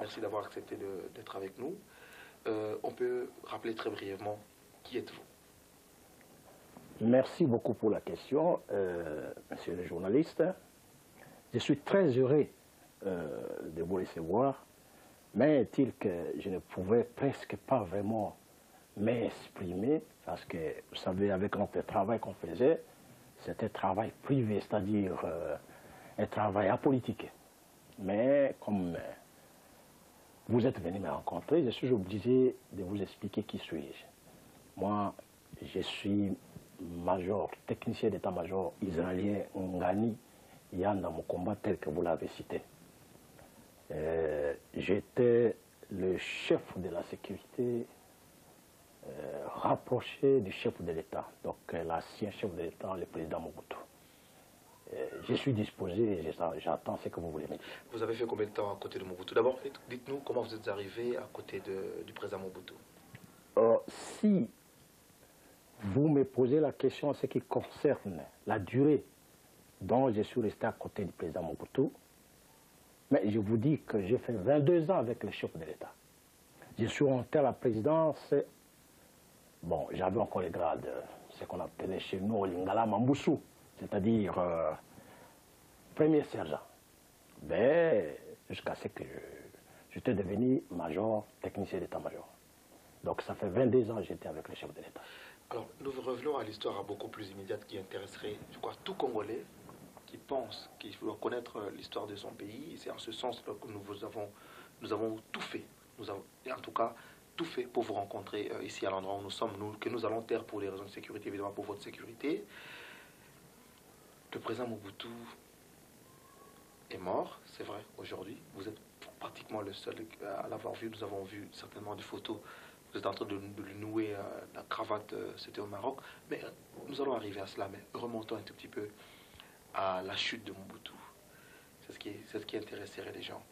merci d'avoir accepté d'être avec nous. On peut rappeler très brièvement qui êtes-vous? Merci beaucoup pour la question, monsieur le journaliste. Je suis très heureux de vous recevoir, mais est-il que je ne pouvais presque pas vraiment m'exprimer, parce que, vous savez, avec notre travail qu'on faisait, c'était un travail privé, c'est-à-dire un travail apolitique. Mais comme vous êtes venu me rencontrer, je suis obligé de vous expliquer qui suis-je. Moi, je suis major, technicien d'état-major israélien Ngani Yanda Mukomba, tel que vous l'avez cité. J'étais le chef de la sécurité rapproché du chef de l'État, donc l'ancien chef de l'État, le président Mobutu. Je suis disposé, j'attends ce que vous voulez me dire. Vous avez fait combien de temps à côté de Mobutu? D'abord, dites-nous comment vous êtes arrivé à côté du président Mobutu. Si vous me posez la question en ce qui concerne la durée dont je suis resté à côté du président Mobutu, mais je vous dis que j'ai fait 22 ans avec le chef de l'État. Je suis rentré à la présidence, bon, j'avais encore le grade, ce qu'on appelait chez nous Lingala Mambusu, c'est-à-dire premier sergent. Mais jusqu'à ce que j'étais devenu major, technicien d'état-major. Donc ça fait 22 ans que j'étais avec le chef de l'État. Alors, nous revenons à l'histoire beaucoup plus immédiate qui intéresserait, je crois, tout Congolais qui pense qu'il doit connaître l'histoire de son pays. C'est en ce sens que nous avons tout fait. Et en tout cas, tout fait pour vous rencontrer ici à l'endroit où nous sommes, que nous allons taire pour des raisons de sécurité, évidemment pour votre sécurité. Le président Mobutu est mort, c'est vrai, aujourd'hui. Vous êtes pratiquement le seul à l'avoir vu. Nous avons vu certainement des photos. Vous êtes en train de lui nouer la cravate, c'était au Maroc. Mais nous allons arriver à cela, mais remontons un tout petit peu à la chute de Mobutu. C'est ce qui intéresserait les gens.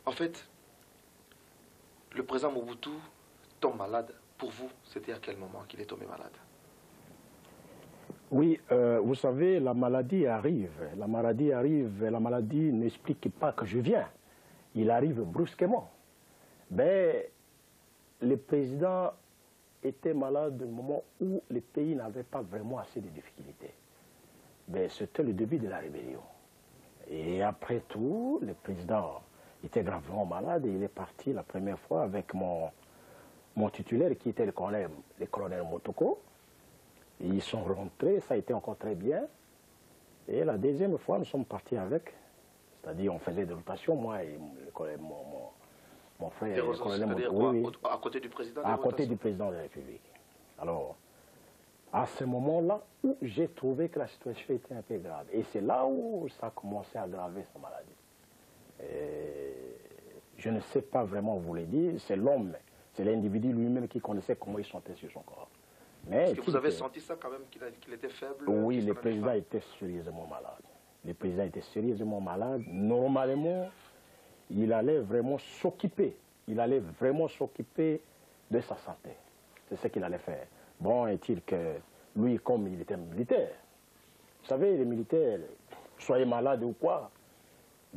En fait, le président Mobutu tombe malade. Pour vous, c'était à quel moment qu'il est tombé malade? Oui, vous savez, la maladie arrive. La maladie n'explique pas que je viens. Il arrive brusquement. Mais le président était malade au moment où le pays n'avait pas vraiment assez de difficultés. Mais c'était le début de la rébellion. Et après tout, le président était gravement malade et il est parti la première fois avec mon titulaire qui était le colonel Motoko. Et ils sont rentrés, ça a été encore très bien. Et la deuxième fois, nous sommes partis avec. C'est-à-dire, on faisait des rotations, moi et mon frère, le colonel Motoko. À côté du président? À côté du président de la République. Alors, à ce moment-là où j'ai trouvé que la situation était un peu grave. Et c'est là où ça a commencé à aggraver sa maladie. Et je ne sais pas vraiment vous le dire, c'est l'homme, c'est l'individu lui-même qui connaissait comment il sentait sur son corps. Est-ce que vous avez senti ça quand même, qu'il était faible? Oui, le président était sérieusement malade. Le président était sérieusement malade. Normalement, il allait vraiment s'occuper. Il allait vraiment s'occuper de sa santé. C'est ce qu'il allait faire. Bon, est-il que lui, comme il était militaire, vous savez, les militaires, soyez malade ou quoi,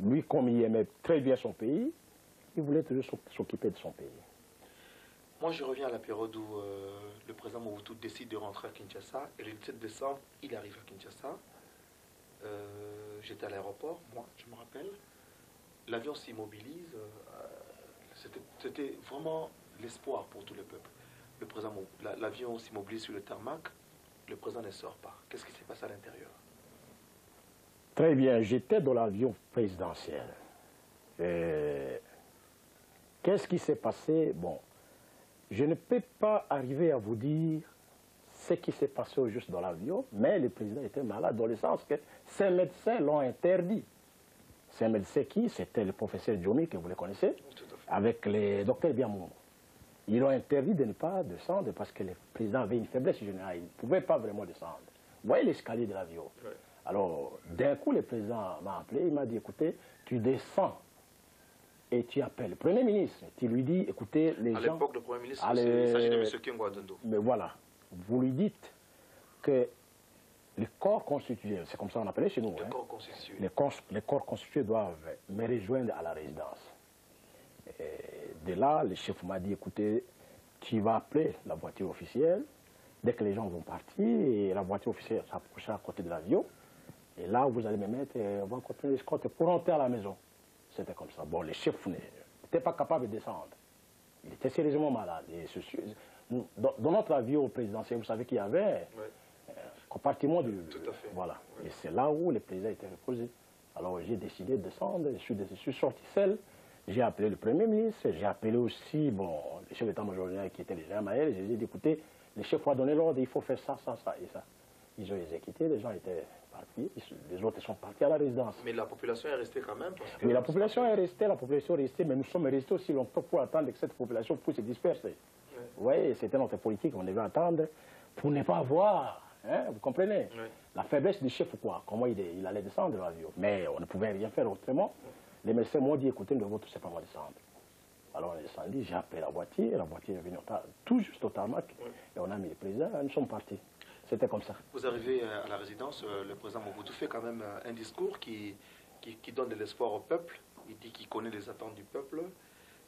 lui, comme il aimait très bien son pays, il voulait toujours s'occuper de son pays. Moi, je reviens à la période où le président Mobutu décide de rentrer à Kinshasa. Et le 17 décembre, il arrive à Kinshasa. J'étais à l'aéroport, moi, je me rappelle. L'avion s'immobilise. C'était vraiment l'espoir pour tout le peuple. Le président, l'avion s'immobilise sur le tarmac. Le président ne sort pas. Qu'est-ce qui s'est passé à l'intérieur? Très bien, j'étais dans l'avion présidentiel. Qu'est-ce qui s'est passé? Bon, je ne peux pas arriver à vous dire ce qui s'est passé au juste dans l'avion, mais le président était malade dans le sens que ses médecins l'ont interdit. Ces médecins qui? C'était le professeur Djomi, que vous le connaissez, avec le docteur Biamou. Ils ont interdit de ne pas descendre parce que le président avait une faiblesse générale. Il ne pouvait pas vraiment descendre. Vous voyez l'escalier de l'avion. Ouais. Alors, d'un coup, le président m'a appelé, il m'a dit, écoutez, tu descends et tu appelles le Premier ministre. Tu lui dis, écoutez, les gens... À l'époque, le Premier ministre, il s'agit de M. Kingwa Dondo. Mais voilà, vous lui dites que les corps constitués, c'est comme ça qu'on appelait chez nous, corps constitués. Les corps constitués doivent me rejoindre à la résidence. De là, le chef m'a dit, écoutez, tu vas appeler la voiture officielle. Dès que les gens vont partir, et la voiture officielle s'approchera à côté de l'avion. Et là, vous allez me mettre, on va continuer l'escorte pour rentrer à la maison. C'était comme ça. Bon, le chef n'était pas capable de descendre. Il était sérieusement malade. Et dans notre avion présidentiel, vous savez qu'il y avait un compartiment du... Tout à fait. Voilà. Ouais. Et c'est là où le président était reposé. Alors j'ai décidé de descendre, je suis sorti seul. J'ai appelé le Premier ministre, j'ai appelé aussi le chef d'état-major qui était le général Maël. J'ai dit, écoutez, le chef a donné l'ordre, il faut faire ça, ça, ça et ça. Ils ont exécuté, les gens étaient partis, les autres sont partis à la résidence. Mais la population est restée quand même. Mais la population est restée, mais nous sommes restés aussi longtemps pour attendre que cette population puisse se disperser. Oui, c'était notre politique, on devait attendre pour ne pas voir, hein, vous comprenez, la faiblesse du chef, quoi, comment il allait descendre de l'avion. Mais on ne pouvait rien faire autrement. Les médecins m'ont dit, écoutez, le vôtre, c'est pas moi descendre. Alors on est descendu, j'ai appelé la voiture est venue tout juste au tarmac, et on a mis le président, nous sommes partis. C'était comme ça. Vous arrivez à la résidence, le président Mobutu fait quand même un discours qui donne de l'espoir au peuple. Il dit qu'il connaît les attentes du peuple.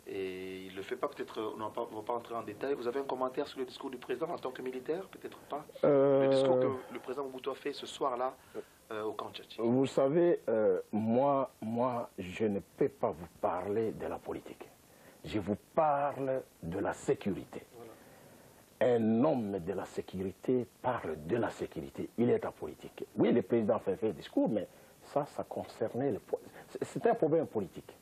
Et il ne le fait pas, peut-être, on ne va pas entrer en détail. Vous avez un commentaire sur le discours du président en tant que militaire? Peut-être pas. Le discours que le président Mobutu a fait ce soir-là au camp Tchatchi. Vous savez, moi, je ne peux pas vous parler de la politique. Je vous parle de la sécurité. Voilà. Un homme de la sécurité parle de la sécurité. Il est en politique. Oui, le président fait un discours, mais ça concernait... C'était un problème politique.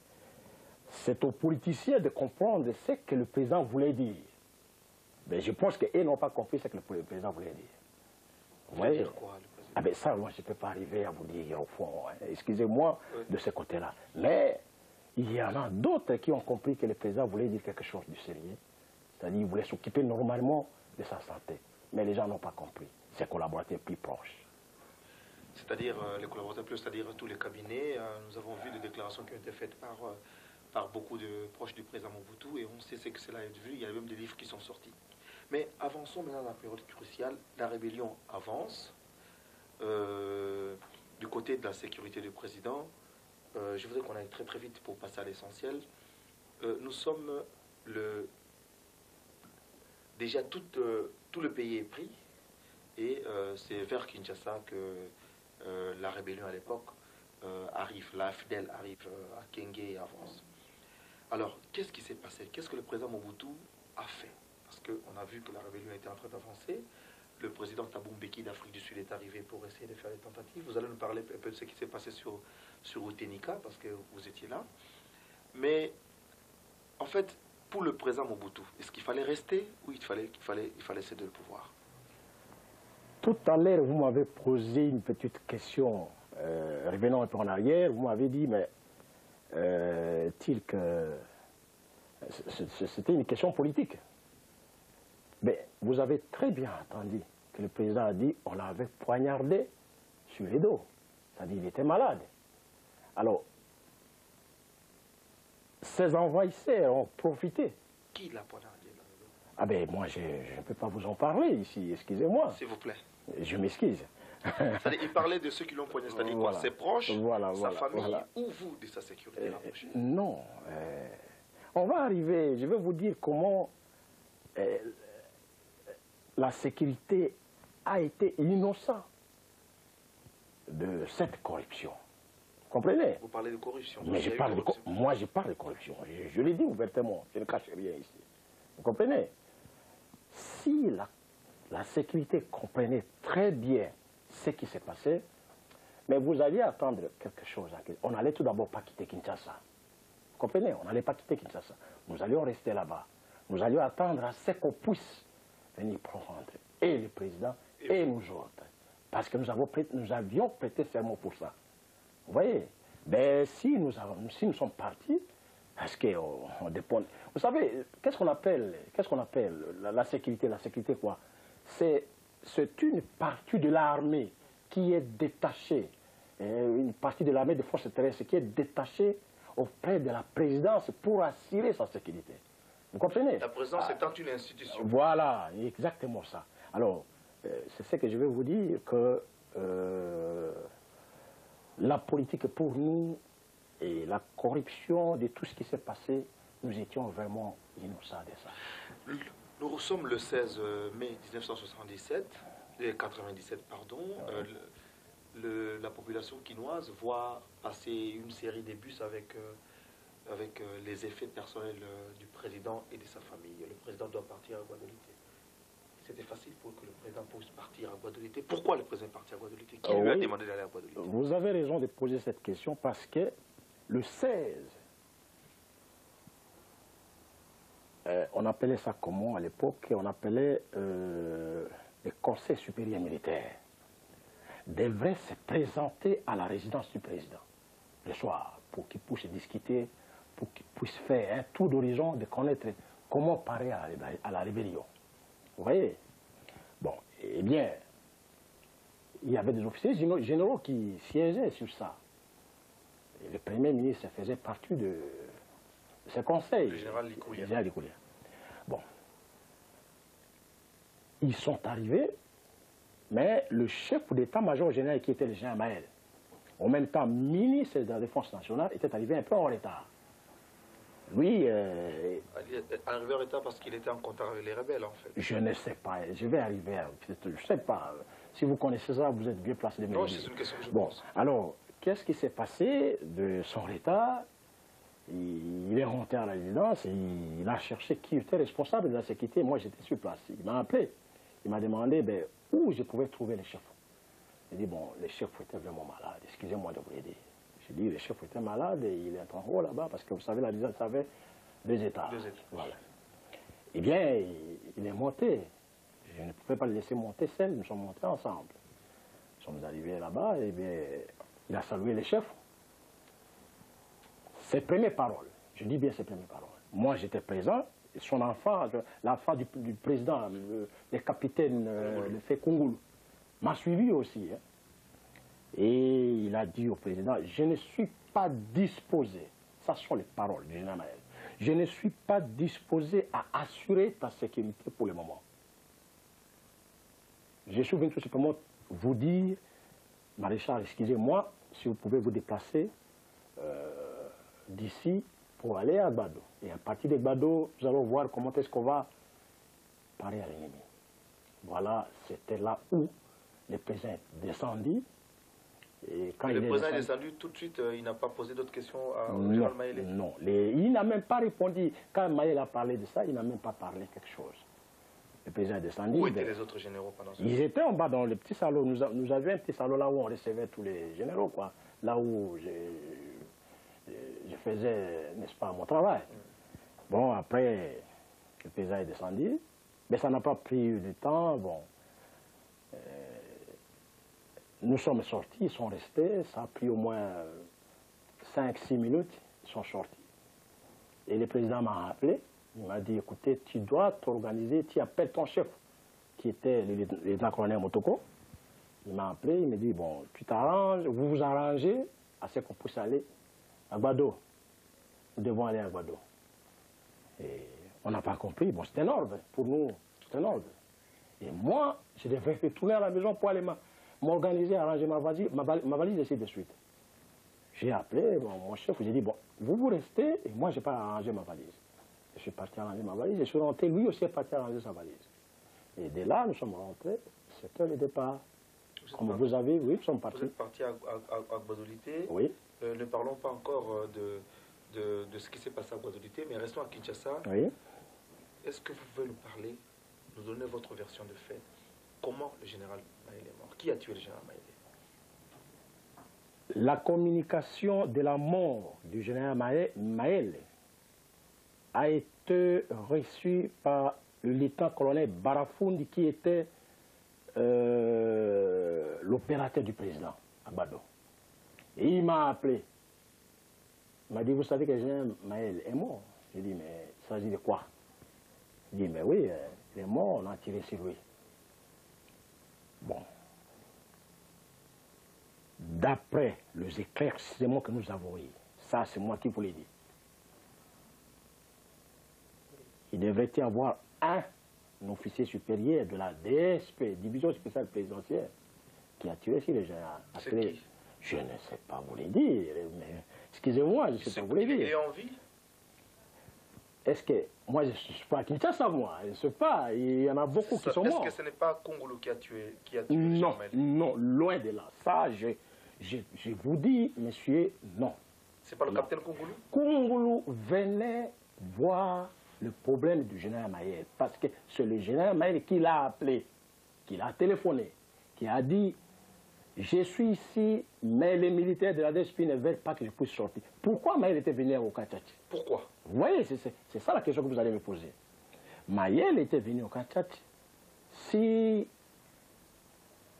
C'est aux politiciens de comprendre ce que le président voulait dire. Mais je pense qu'ils n'ont pas compris ce que le président voulait dire. Vous voulez dire quoi, le président? Ah ben ça, moi, je ne peux pas arriver à vous dire au fond. Hein. Excusez-moi de ce côté-là. Mais il y en a d'autres qui ont compris que le président voulait dire quelque chose de sérieux. C'est-à-dire qu'il voulait s'occuper normalement de sa santé. Mais les gens n'ont pas compris. Ses collaborateurs plus proches. C'est-à-dire les collaborateurs plus, c'est-à-dire tous les cabinets. Nous avons vu des déclarations qui ont été faites par beaucoup de proches du président Mobutu, et on sait ce que cela est devenu. Il y a même des livres qui sont sortis. Mais avançons maintenant dans la période cruciale. La rébellion avance. Du côté de la sécurité du président, je voudrais qu'on aille très très vite pour passer à l'essentiel. Nous sommes déjà tout le pays est pris, et c'est vers Kinshasa que la rébellion à l'époque arrive, la FDL arrive à Kenge et avance. Alors, qu'est-ce qui s'est passé? Qu'est-ce que le président Mobutu a fait? Parce qu'on a vu que la rébellion était en train d'avancer. Le président Thabo Mbeki d'Afrique du Sud est arrivé pour essayer de faire des tentatives. Vous allez nous parler un peu de ce qui s'est passé sur Utenika, parce que vous étiez là. Mais, en fait, pour le président Mobutu, est-ce qu'il fallait rester ou il fallait céder le pouvoir? Tout à l'heure, vous m'avez posé une petite question. Revenons un peu en arrière, vous m'avez dit, mais c'était une question politique. Mais vous avez très bien entendu que le président a dit on l'avait poignardé sur les dos. C'est-à-dire qu'il était malade. Alors, ces envahisseurs ont profité. Qui l'a poignardé? Ah ben moi, je ne peux pas vous en parler ici, excusez-moi. S'il vous plaît. Je m'excuse. Il parlait de ceux qui l'ont poignardé, c'est-à-dire quoi? Ses proches, sa famille, ou vous, de sa sécurité rapprochée? Non. On va arriver, je vais vous dire comment la sécurité a été innocente de cette corruption. Vous comprenez? Vous parlez de corruption. Mais moi, je parle de corruption. Je l'ai dit ouvertement, je ne cache rien ici. Vous comprenez? Si la sécurité comprenait très bien ce qui s'est passé, mais vous alliez attendre quelque chose. On n'allait tout d'abord pas quitter Kinshasa. Vous comprenez? On n'allait pas quitter Kinshasa. Nous allions rester là-bas. Nous allions attendre à ce qu'on puisse venir prendre, et le président, et nous autres. Parce que nous avions prêté serment pour ça. Vous voyez? Mais si nous sommes partis, parce qu'on dépend... Vous savez, qu'est-ce qu'on appelle la sécurité? La sécurité quoi? C'est une partie de l'armée qui est détachée, une partie de l'armée de forces terrestres qui est détachée auprès de la présidence pour assurer sa sécurité. Vous comprenez? La présidence étant une institution. Voilà, exactement ça. Alors, c'est ce que je vais vous dire, que la politique pour nous et la corruption de tout ce qui s'est passé, nous étions vraiment innocents de ça. Nous sommes le 16 mai 1977, 97, pardon. La population quinoise voit passer une série de bus avec les effets personnels du président et de sa famille. Le président doit partir à Guadeloupe. C'était facile pour que le président puisse partir à Guadeloupe. Pourquoi le président est parti à Guadeloupe? Qui lui a demandé d'aller à Guadeloupe? Vous avez raison de poser cette question parce que le 16, on appelait ça comment à l'époque? On appelait le Conseil supérieur militaire. Devrait se présenter à la résidence du président le soir pour qu'il puisse discuter, pour qu'il puisse faire un tour d'horizon de connaître comment parer à la rébellion. Vous voyez? Bon, eh bien, il y avait des officiers généraux qui siégeaient sur ça. Et le Premier ministre faisait partie de ce conseil. Le général Likoulia. Bon. Ils sont arrivés, mais le chef d'état-major général qui était le général Maël, en même temps ministre de la Défense nationale, était arrivé un peu en retard. Lui... arrivé en retard parce qu'il était en contact avec les rebelles, en fait. Je ne sais pas, je vais arriver, je ne sais pas. Si vous connaissez ça, vous êtes bien placé de me Non, dire. c'est une question que je Bon, pense. alors, qu'est-ce qui s'est passé de son retard? Il est rentré à la résidence et il a cherché qui était responsable de la sécurité. Moi, j'étais sur place. Il m'a appelé. Il m'a demandé où je pouvais trouver le chef. J'ai dit, bon, le chef était vraiment malade. Excusez-moi de vous le dire. J'ai dit, le chef était malade et il est en haut là-bas parce que vous savez, la résidence avait 2 étages. 2 étages. Voilà. Eh bien, il est monté. Je ne pouvais pas le laisser monter seul. Nous sommes montés ensemble. Nous sommes arrivés là-bas et bien, il a salué le chef. Ses premières paroles, je dis bien ses premières paroles. Moi, j'étais présent, et son enfant, l'enfant du président, le capitaine, le fait Kungulu, m'a suivi aussi. Hein. Et il a dit au président, je ne suis pas disposé, ça sont les paroles du général Maël, je ne suis pas disposé à assurer ta sécurité pour le moment. Je suis venu tout simplement vous dire, maréchal, excusez-moi, si vous pouvez vous déplacer d'ici pour aller à Gbado. Et à partir de Gbado, nous allons voir comment est-ce qu'on va parer à l'ennemi. Voilà, c'était là où le président est descendu. Et quand le président est descendu, tout de suite, il n'a pas posé d'autres questions au général Maël? Non, il n'a même pas répondu. Quand Maël a parlé de ça, il n'a même pas parlé quelque chose. Le président est descendu. Où étaient les autres généraux pendant ce temps? Ils étaient en bas dans le petit salon. Nous avions un petit salon là où on recevait tous les généraux, quoi. Là où je faisais, n'est-ce pas, mon travail. Bon, après, le président est descendu, mais ça n'a pas pris du temps. Bon, nous sommes sortis, ils sont restés, ça a pris au moins 5-6 minutes, ils sont sortis. Et le président m'a appelé, il m'a dit, écoutez, tu dois t'organiser, tu appelles ton chef, qui était le lieutenant-colonel Motoko. Il m'a appelé, il m'a dit, bon, tu t'arranges, vous vous arrangez à ce qu'on puisse aller à Gbado. Nous devons aller à Gbado. Et on n'a pas compris. Bon, c'était un ordre. Pour nous, c'était un ordre. Et moi, je devais retourner à la maison pour aller m'organiser, arranger ma valise ainsi de suite. J'ai appelé mon chef, j'ai dit, bon, vous restez, et moi, je n'ai pas arrangé ma valise. Je suis parti arranger ma valise, je suis rentré, lui aussi est parti arranger sa valise. Et dès là, nous sommes rentrés, c'était le départ. Comme vous avez, oui, nous sommes partis. Vous êtes parti à Guadeloupe. Oui. Ne parlons pas encore de ce qui s'est passé à Guadeloupe, mais restons à Kinshasa. Oui. Est-ce que vous pouvez nous parler, nous donner votre version de fait? Comment le général Maël est mort? Qui a tué le général Maël? La communication de la mort du général Maël a été reçue par le lieutenant-colonel Barafundi qui était l'opérateur du président à Gbado. Et il m'a appelé. Il m'a dit, vous savez que le général Maël est mort? J'ai dit, mais il s'agit de quoi? Il dit, mais oui, il est mort, on a tiré sur lui. Bon. D'après les éclaircissements que nous avons eus, ça c'est moi qui vous l'ai dit, il devrait y avoir un officier supérieur de la DSP, Division spéciale présidentielle, qui a tué sur le général. C'est qui? Je ne sais pas vous le dire, mais excusez-moi, je ne sais pas vous le dire. Il est en vie? est-ce que... Moi, je ne suis pas à Kinshasa, moi. Je ne sais pas. Il y en a beaucoup qui sont morts. Est-ce que ce n'est pas Kongolo qui a tué Non, non, loin de là. Ça, je vous dis, monsieur, non. C'est pas le capitaine Kongolo? Kongolo venait voir le problème du général Mayel. Parce que c'est le général Mayel qui l'a appelé, qui l'a téléphoné, qui a dit... Je suis ici, mais les militaires de la DSP ne veulent pas que je puisse sortir. Pourquoi Mayel était venu au Kanchati? Pourquoi? Vous voyez, c'est ça la question que vous allez me poser. Mayel était venu au Kanchati si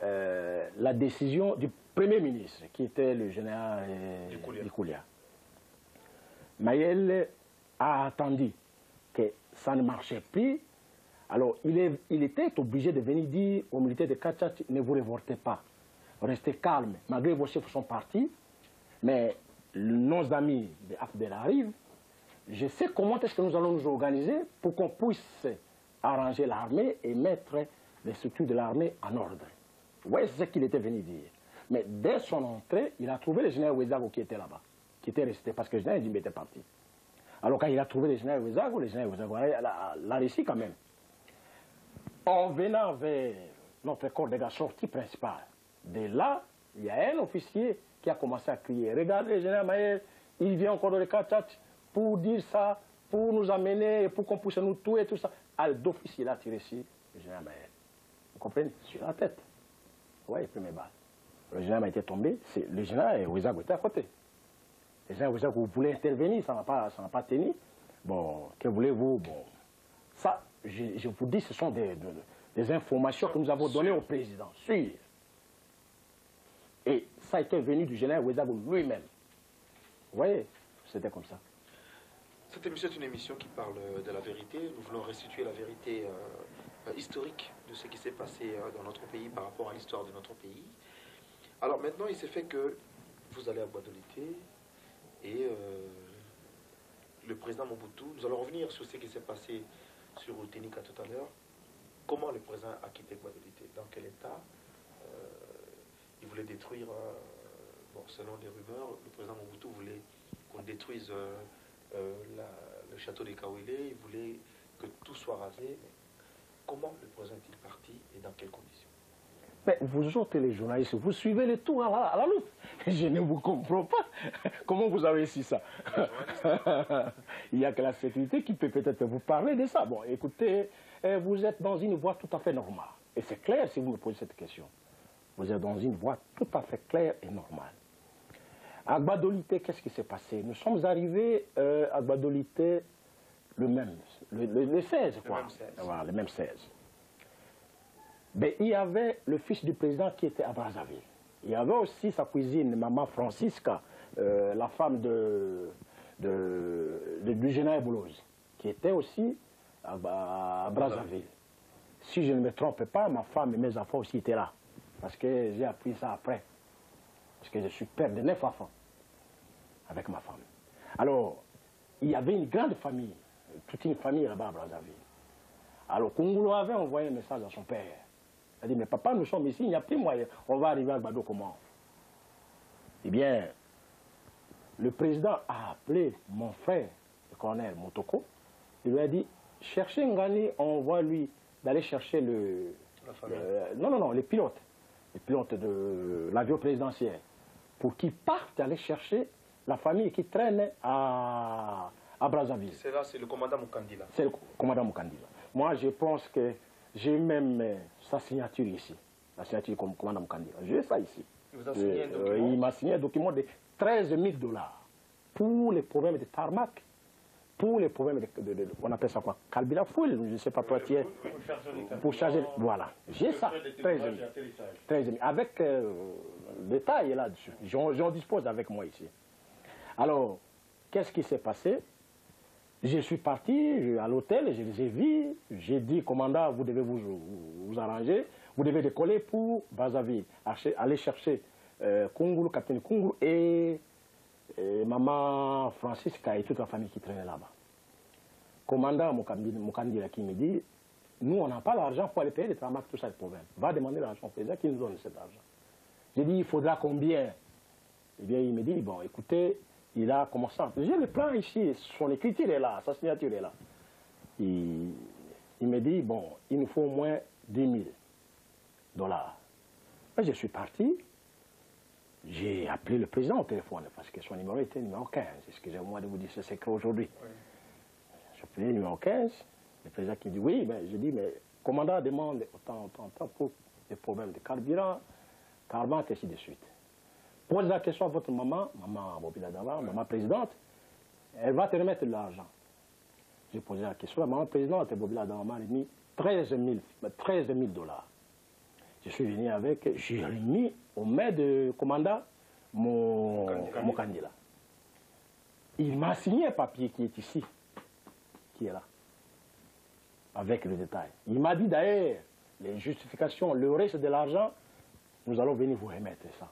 la décision du Premier ministre, qui était le général Dikoulia. Mayel a attendu que ça ne marchait plus. Alors, il était obligé de venir dire aux militaires de Kanchati, ne vous révoltez pas. Restez calme, malgré vos chefs sont partis, mais nos amis de AFDEL arrivent. Je sais comment est-ce que nous allons nous organiser pour qu'on puisse arranger l'armée et mettre les structures de l'armée en ordre. Vous voyez, c'est ce qu'il était venu dire. Mais dès son entrée, il a trouvé le général Ouezago qui était là-bas, qui était resté, parce que le général Djimbe était parti. Alors quand il a trouvé le général Ouezago l'a réussi quand même. En venant vers notre corps de gars sortie principale, de là, il y a un officier qui a commencé à crier. Regardez, le général Mayel, il vient encore dans le Kanchati pour dire ça, pour nous amener, pour qu'on puisse nous tuer, tout ça. Alors, d'officier, il a tiré sur le général Mayel. Vous comprenez? Sur la tête. Vous voyez, première balle. Le général était tombé, le général Ouezago était à côté. Le général Ouezago voulait intervenir, ça n'a pas tenu. Bon, que voulez-vous? Bon, ça, je vous dis, ce sont des informations que nous avons données au président. Sûr. Et ça a été venu du général Ouezago lui-même. Vous voyez, c'était comme ça. Cette émission est une émission qui parle de la vérité. Nous voulons restituer la vérité historique de ce qui s'est passé dans notre pays par rapport à l'histoire de notre pays. Alors maintenant, il s'est fait que vous allez à Gbadolité et le président Mobutu, nous allons revenir sur ce qui s'est passé sur Tenika tout à l'heure. Comment le président a quitté Gbadolité? Dans quel état? Il voulait détruire, bon, selon les rumeurs, le président Mobutu voulait qu'on détruise le château de Kawele, il voulait que tout soit rasé. Mais comment le président est-il parti et dans quelles conditions? Mais vous autres, les journalistes, vous suivez le tout à la loupe. Je ne vous comprends pas. Comment vous avez su ça? Il n'y a que la sécurité qui peut peut-être vous parler de ça. Bon, écoutez, vous êtes dans une voie tout à fait normale. Et c'est clair si vous me posez cette question. Vous êtes dans une voie tout à fait claire et normale. À Gbadolité, qu'est-ce qui s'est passé? Nous sommes arrivés à Gbadolité le 16, quoi. Voilà, le même 16. Mais il y avait le fils du président qui était à Brazzaville. Il y avait aussi sa cousine, maman Francisca, la femme du général Bouloz, qui était aussi à Brazzaville. Si je ne me trompe pas, ma femme et mes enfants aussi étaient là. Parce que j'ai appris ça après. Parce que je suis père de 9 enfants avec ma femme. Alors, il y avait une grande famille, toute une famille là-bas à Brazzaville. Alors, Kongolo avait envoyé un message à son père. Il a dit, mais papa, nous sommes ici, il n'y a plus moyen. On va arriver à Gbado comment? Eh bien, le président a appelé mon frère, le colonel Motoko. Il lui a dit, cherchez Ngani, on envoie lui d'aller chercher les pilotes de l'avion présidentiel, pour qu'ils partent aller chercher la famille qui traîne à Brazzaville. C'est là, c'est le commandant Mukandila. C'est le commandant Mukandila. Moi, je pense que j'ai même sa signature ici, la signature du commandant Mukandila. J'ai ça ici. Il vous a signé un document? Il m'a signé un document de 13 000 $ pour les problèmes de tarmac, pour les problèmes on appelle ça quoi? Calbila fuel, je ne sais pas toi, pour charger. Voilà, j'ai ça, 13 000. 13 000. Avec détail là-dessus. J'en dispose avec moi ici. Alors, qu'est-ce qui s'est passé? Je suis parti à l'hôtel, je les ai vus, j'ai dit, commandant, vous devez vous arranger, vous devez décoller pour Brazzaville, aller chercher Kungulu, capitaine Kungulu et maman Francisca et toute la famille qui traînait là-bas. Commandant Mukandila qui me dit, nous on n'a pas l'argent pour aller payer les tramacs, tout ça le problème. Va demander l'argent au président qui nous donne cet argent. J'ai dit, il faudra combien? Eh bien, il me dit, bon, écoutez, il a commencé à... J'ai le plan ici, son écriture est là, sa signature est là. Il me dit, bon, il nous faut au moins 10 000 $. Je suis parti, j'ai appelé le président au téléphone, parce que son numéro était numéro 15. Excusez-moi de vous dire ce secret aujourd'hui. Oui. J'ai appelé le numéro 15, le président qui dit, oui, mais je dis, mais le commandant demande autant pour des problèmes de carburant, et ainsi de suite. Posez la question à votre maman, maman Bobila Dava, maman présidente, elle va te remettre de l'argent. J'ai posé la question, la maman présidente, Bobila Dava m'a remis 13 000 $. Je suis venu avec, j'ai remis au maître de commandant mon candidat. Il m'a signé un papier qui est ici, qui est là, avec le détail. Il m'a dit d'ailleurs, les justifications, le reste de l'argent, nous allons venir vous remettre ça.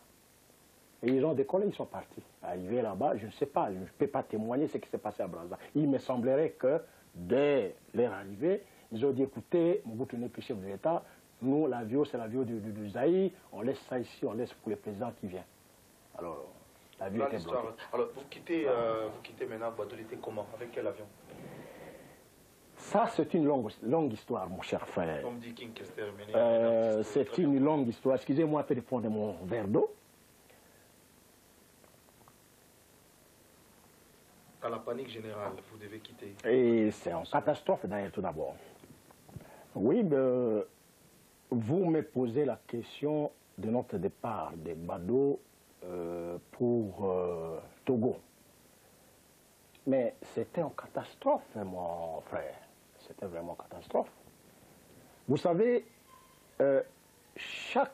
Et ils ont décollé, ils sont partis. Arrivés là-bas, je ne sais pas, je ne peux pas témoigner ce qui s'est passé à Brazza. Il me semblerait que dès leur arrivée, ils ont dit, écoutez, Mobutu n'est plus chef de l'État, nous, l'avion, c'est l'avion du Zaïre, on laisse ça ici, on laisse pour le président qui vient. Alors, l'avion était bloqué. Alors, vous quittez maintenant Gbadolite comment? Avec quel avion? Ça, c'est une longue histoire, mon cher frère. On me dit King Kester, c'est une longue histoire. Excusez-moi un peu de prendre mon verre d'eau. À la panique générale, vous devez quitter. Et c'est une catastrophe d'ailleurs tout d'abord. Oui, vous me posez la question de notre départ de Gbado pour Togo. Mais c'était une catastrophe, mon frère. C'était vraiment une catastrophe. Vous savez, chaque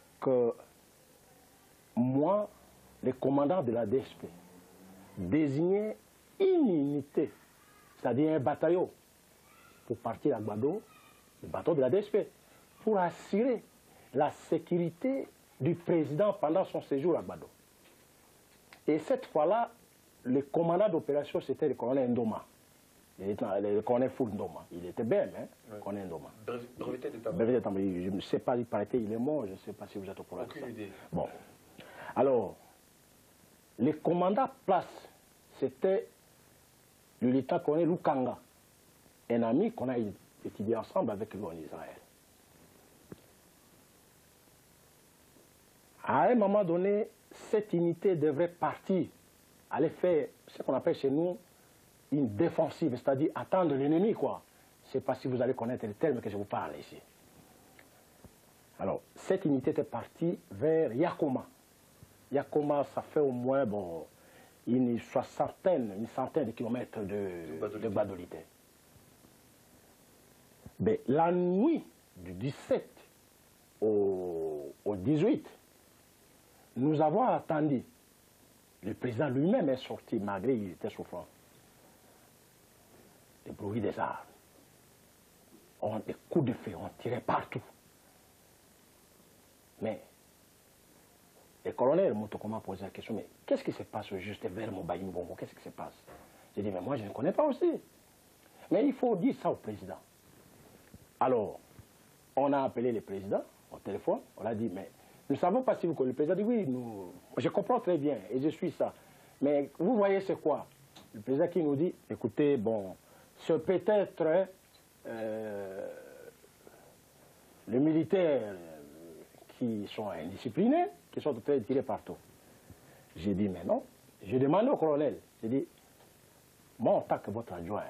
mois, les commandants de la DSP désignaient une unité, c'est-à-dire un bataillon, pour partir à Gbado, le bateau de la DSP, pour assurer la sécurité du président pendant son séjour à Gbado. Et cette fois-là, le commandant d'opération, c'était le colonel Ndoma. Le colonel Foul Ndoma. Il était belle, hein, le colonel Ndoma. Breveté d'état. Je ne sais pas, il paraît qu'il est mort, je ne sais pas si vous êtes au courant. Aucune idée. Bon. Alors, le commandant place, c'était le lieutenant-colonel Lukanga, un ami qu'on a étudié ensemble avec lui en Israël. À un moment donné, cette unité devrait partir, aller faire ce qu'on appelle chez nous une défensive, c'est-à-dire attendre l'ennemi, quoi. Je ne sais pas si vous allez connaître le terme que je vous parle ici. Alors, cette unité était partie vers Yakoma. Yakoma, ça fait au moins une centaine de kilomètres de Gbadolite. Mais la nuit du 17 au 18, nous avons attendu. Le président lui-même est sorti, malgré qu'il était souffrant. Le bruit des armes. Des coups de feu, on tirait partout. Mais le colonel Motokoma a posé la question, mais qu'est-ce qui se passe juste vers Mobaïmbongo? Qu'est-ce qui se passe? J'ai dit, mais moi je ne connais pas aussi. Mais il faut dire ça au président. Alors, on a appelé le président au téléphone, on a dit, mais nous ne savons pas si vous connaissez. Le président dit, oui, je comprends très bien et je suis ça. Mais vous voyez c'est quoi? Le président qui nous dit, écoutez, bon, c'est peut-être les militaires qui sont indisciplinés, qui sont en train de tirer partout. J'ai dit, mais non. J'ai demandé au colonel, j'ai dit, moi en tant que votre adjoint,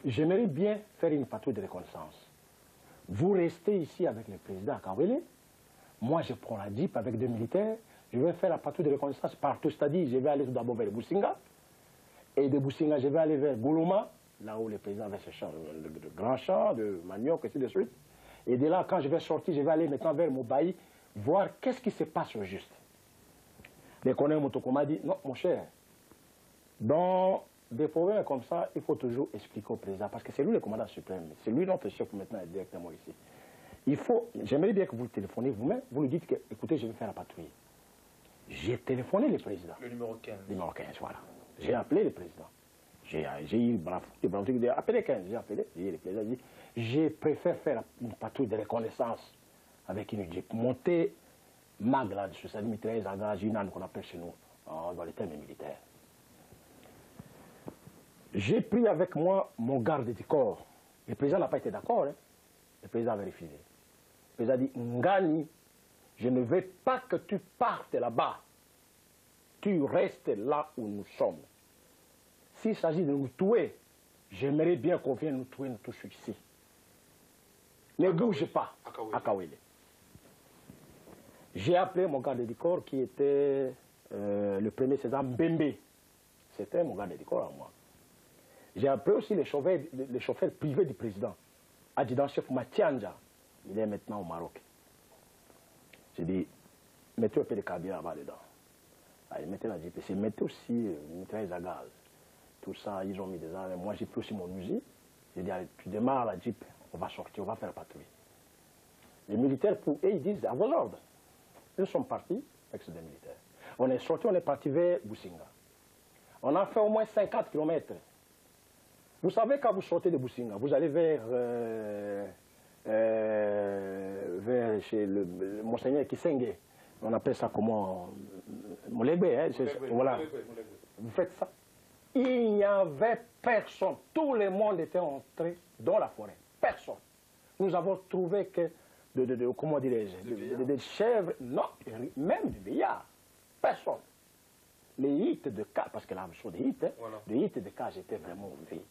j'aimerais bien faire une patrouille de reconnaissance. Vous restez ici avec le président à Kawele, moi je prends la Jeep avec 2 militaires, je vais faire la patrouille de reconnaissance partout, c'est-à-dire je vais aller tout d'abord vers Boussinga, et de Boussinga je vais aller vers Goloma, là où le président avait ses champs, de grands champs, de manioc, et ainsi de suite. Et de là, quand je vais sortir, je vais aller maintenant vers Mobaï, voir qu'est-ce qui se passe au juste. Le colonel Motokoma dit, non mon cher, dans des problèmes comme ça, il faut toujours expliquer au président, parce que c'est lui le commandant suprême, c'est lui notre chef maintenant directement ici. Il faut, j'aimerais bien que vous téléphonez vous-même, vous lui dites que, écoutez, je vais faire la patrouille. J'ai téléphoné le président. Le numéro 15. Le numéro 15, voilà. J'ai appelé le président. J'ai eu le bravo qui dit, appelez 15, j'ai appelé, le président dit, je préfère faire une patrouille de reconnaissance avec une Jeep. Monter mag là-dessus, c'est-à-dire mitrailleuse à gaz, une âne qu'on appelle chez nous. dans les termes militaires. J'ai pris avec moi mon garde du corps. Le président n'a pas été d'accord. Hein. Le président avait refusé. Le président a dit, Ngani, je ne veux pas que tu partes là-bas. Tu restes là où nous sommes. S'il s'agit de nous tuer, j'aimerais bien qu'on vienne nous tuer, nous tous ici. Ne bouge pas à Kawele. J'ai appelé mon garde du corps qui était le premier César Mbembe. C'était mon garde du corps à moi. J'ai appelé aussi les chauffeurs privés du président. Adjudant-chef Matianja, il est maintenant au Maroc. J'ai dit, mettez un peu de carburant là-bas dedans. Allez, mettez la JPC, mettez aussi une mitrailleuse à gaz. Tout ça, ils ont mis des armes. Moi, j'ai pris aussi mon Uzi. J'ai dit, allez, tu démarres la Jeep, on va sortir, on va faire patrouille. Les militaires, pour eux, ils disent, à vos ordres. Ils sont partis avec ces militaires. On est sorti, on est parti vers Boussinga. On a fait au moins 50 km. Vous savez, quand vous sortez de Boussinga, vous allez vers chez le Monseigneur Kisenge. On appelle ça comment Molegbe, hein, voilà. Vous faites ça. Il n'y avait personne. Tout le monde était entré dans la forêt. Personne. Nous avons trouvé que, comment dirais-je, des chèvres, non, même du billard. Personne. Les hits de cas, parce que là, sur des hits, hein, voilà. Les hits de cas étaient vraiment vides.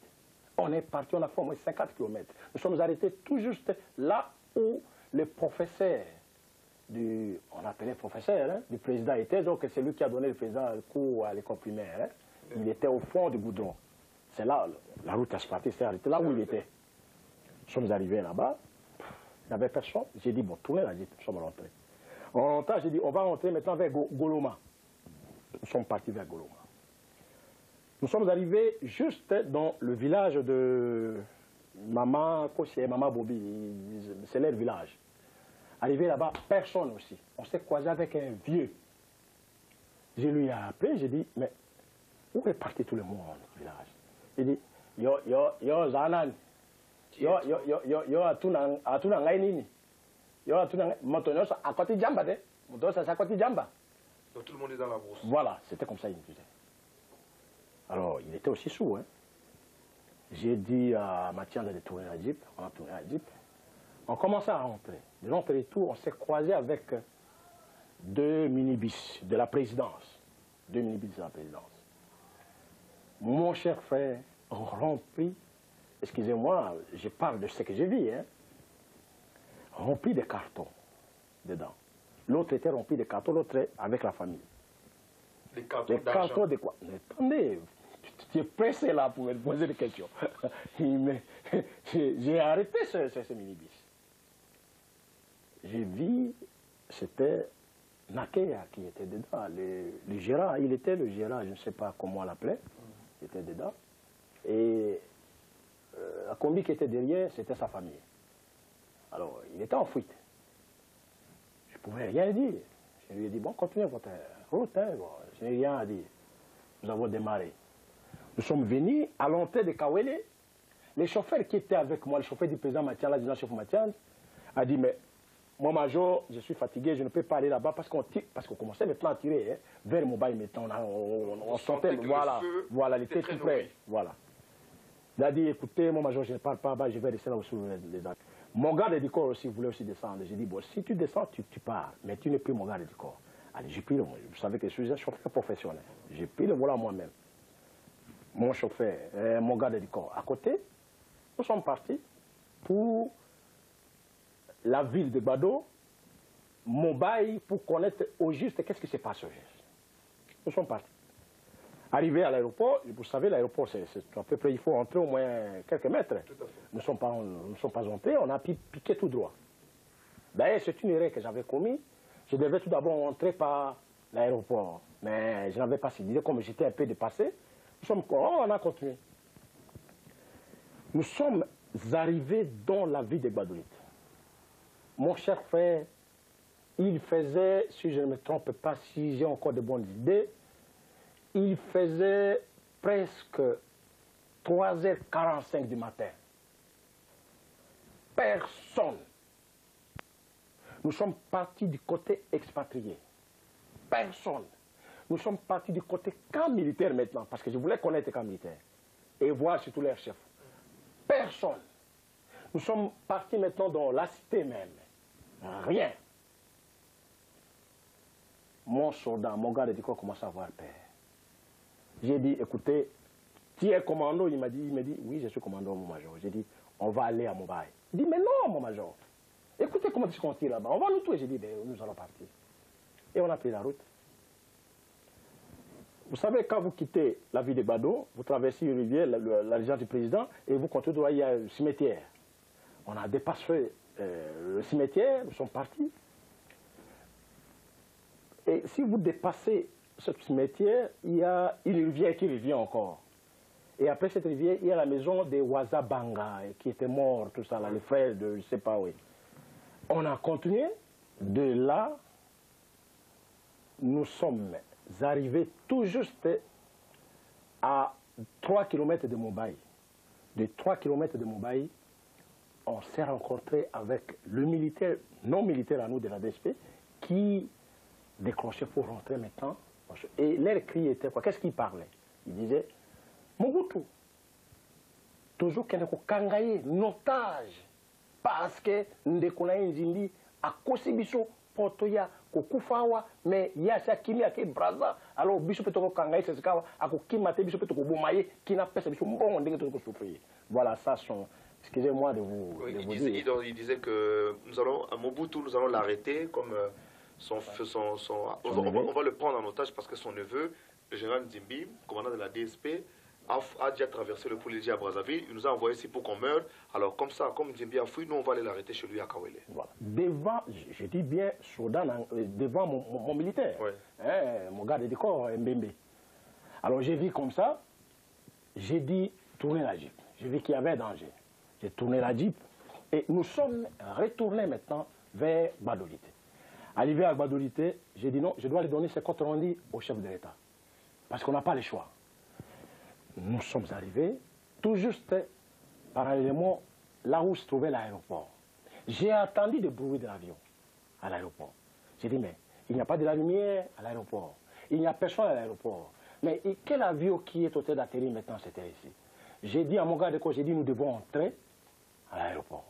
On est parti, on a fait au moins 50 km. Nous sommes arrêtés tout juste là où le professeur, on appelait professeur, hein, du président était, donc c'est lui qui a donné le président le cours à l'école primaire. Hein. Il était au fond du goudron. C'est là, la route asphaltée s'est arrêtée, là où il était. Nous sommes arrivés là-bas, il n'y avait personne. J'ai dit, bon, tournez la Jeep, nous sommes rentrés. En rentrant, j'ai dit, on va rentrer maintenant vers Goloma. Nous sommes partis vers Goloma. Nous sommes arrivés juste dans le village de Maman Kossier, Maman Bobi, c'est leur village. Arrivé là-bas, personne aussi. On s'est croisé avec un vieux. Je lui ai appelé, j'ai dit, mais où est parti tout le monde du village? Il dit, yo Zanan, yo atuna ngainini, yo atuna motonos à côté Jamba, motonos à côté Jamba. Donc tout le monde est dans la brousse. Voilà, c'était comme ça il me disait. Alors, il était aussi sourd. Hein. J'ai dit à Mathieu de tourner la Jeep. On a tourné la Jeep. On commençait à rentrer. De l'autre retour, on s'est croisé avec 2 minibus de la présidence. 2 minibus de la présidence. Mon cher frère, rempli, excusez-moi, je parle de ce que j'ai vu, hein, rempli de cartons dedans. L'autre était rempli de cartons, l'autre avec la famille. Les cartons de quoi? Mais attendez, tu es pressé là pour me poser des questions. J'ai arrêté ce minibus. J'ai vu, c'était Nakeya qui était dedans, le gérant, il était le gérant, je ne sais pas comment on l'appelait, il était dedans. Et la combi qui était derrière, c'était sa famille. Alors, il était en fuite. Je ne pouvais rien dire. Je lui ai dit, bon, continuez votre route, hein, bon, je n'ai rien à dire. Nous avons démarré. Nous sommes venus à l'entrée de Kawele. Les chauffeurs qui étaient avec moi, le chauffeur du président Mathian, l'adjudant-chef Mathian, a dit, mais moi, major, je suis fatigué, je ne peux pas aller là-bas parce qu'on commençait maintenant à tirer hein, vers Mobile maintenant. On sentait, voilà, il était tout près. Voilà. Il a dit, écoutez, mon major, je ne parle pas, je vais rester là où sont les actes. Mon garde du corps aussi voulait aussi descendre. J'ai dit, bon, si tu descends, tu pars, mais tu n'es plus mon garde du corps. Allez, j'ai pris le volant. Vous savez que je suis un chauffeur professionnel. J'ai pris le volant moi-même. Mon chauffeur, mon garde du corps. À côté, nous sommes partis pour la ville de Bado, Mobile, pour connaître au juste qu'est-ce qui se passe au juste. Nous sommes partis. Arrivé à l'aéroport, vous savez, l'aéroport, c'est à peu près, il faut entrer au moins quelques mètres. Nous ne sommes pas entrés, on a piqué tout droit. D'ailleurs, c'est une erreur que j'avais commise. Je devais tout d'abord entrer par l'aéroport, mais je n'avais pas décidé, comme j'étais un peu dépassé. On a continué. Nous sommes arrivés dans la ville de Badolit. Mon cher frère, il faisait, si je ne me trompe pas, si j'ai encore de bonnes idées, il faisait presque 3h45 du matin. Personne. Nous sommes partis du côté expatrié. Personne. Nous sommes partis du côté camp militaire maintenant, parce que je voulais connaître les camps militaires et voir surtout leurs chefs. Personne. Nous sommes partis maintenant dans la cité même. Rien. Mon soldat, mon garde de corps commence à avoir peur. J'ai dit, écoutez, tu es commando? Il m'a dit, oui, je suis commando, mon major. J'ai dit, on va aller à Mumbai. Il dit, mais non, mon major. Écoutez comment tu continues là-bas. On va nous tuer. J'ai dit, ben, nous allons partir. Et on a pris la route. Vous savez, quand vous quittez la ville de Bado, vous traversez une rivière, la région du président, et vous continuez, il y a un cimetière. On a dépassé le cimetière, nous sommes partis. Et si vous dépassez ce cimetière, il y a une rivière qui revient encore. Et après cette rivière, il y a la maison des Wazabanga, qui était mort, tout ça, là, les frères de je ne sais pas où. On a continué. De là, nous sommes arrivés tout juste à 3 km de Mumbai. De 3 km de Mumbai, on s'est rencontré avec le militaire, non militaire à nous de la DSP, qui déclenchait pour rentrer maintenant. Et leur cri était quoi? Qu'est-ce qu'il parlait? Il disait, Mobutu, toujours qu'il y a un notage, parce que nous avons à Kosibiso, Portoya, Kokufawa, mais il y a ça qui m'a fait Braza, alors Bishop Toko Kangaï, c'est ce qu'il y a à Kokimate, Bishop Toko Bomaye, qui n'a pas fait Bishop Bon, on dit que tout souffrir. Voilà, ça sont. Excusez-moi de vous. Oui, de il, vous disait, dire. il disait que nous allons, à Mobutu, nous allons l'arrêter comme on va le prendre en otage parce que son neveu, le général Nzimbi, commandant de la DSP, a déjà traversé le Poulédia à Brazzaville. Il nous a envoyé ici pour qu'on meure. Alors comme ça, comme Nzimbi a fui, nous on va aller l'arrêter chez lui à Kawele. Voilà. Devant, je dis bien, devant mon militaire, Ouais. hein, mon garde de corps, Mbembe. Alors j'ai vu comme ça, j'ai dit tourner la Jeep. J'ai vu qu'il y avait danger. J'ai tourné la Jeep et nous sommes retournés maintenant vers Badolité. Arrivé à Badolité, j'ai dit non, je dois lui donner ses comptes rendus au chef de l'État. Parce qu'on n'a pas le choix. Nous sommes arrivés tout juste parallèlement là où se trouvait l'aéroport. J'ai attendu le bruit de l'avion à l'aéroport. J'ai dit, mais il n'y a pas de la lumière à l'aéroport. Il n'y a personne à l'aéroport. Mais quel avion qui est au train d'atterrir maintenant, c'était ici? J'ai dit à mon gars de quoi, j'ai dit, nous devons entrer à l'aéroport.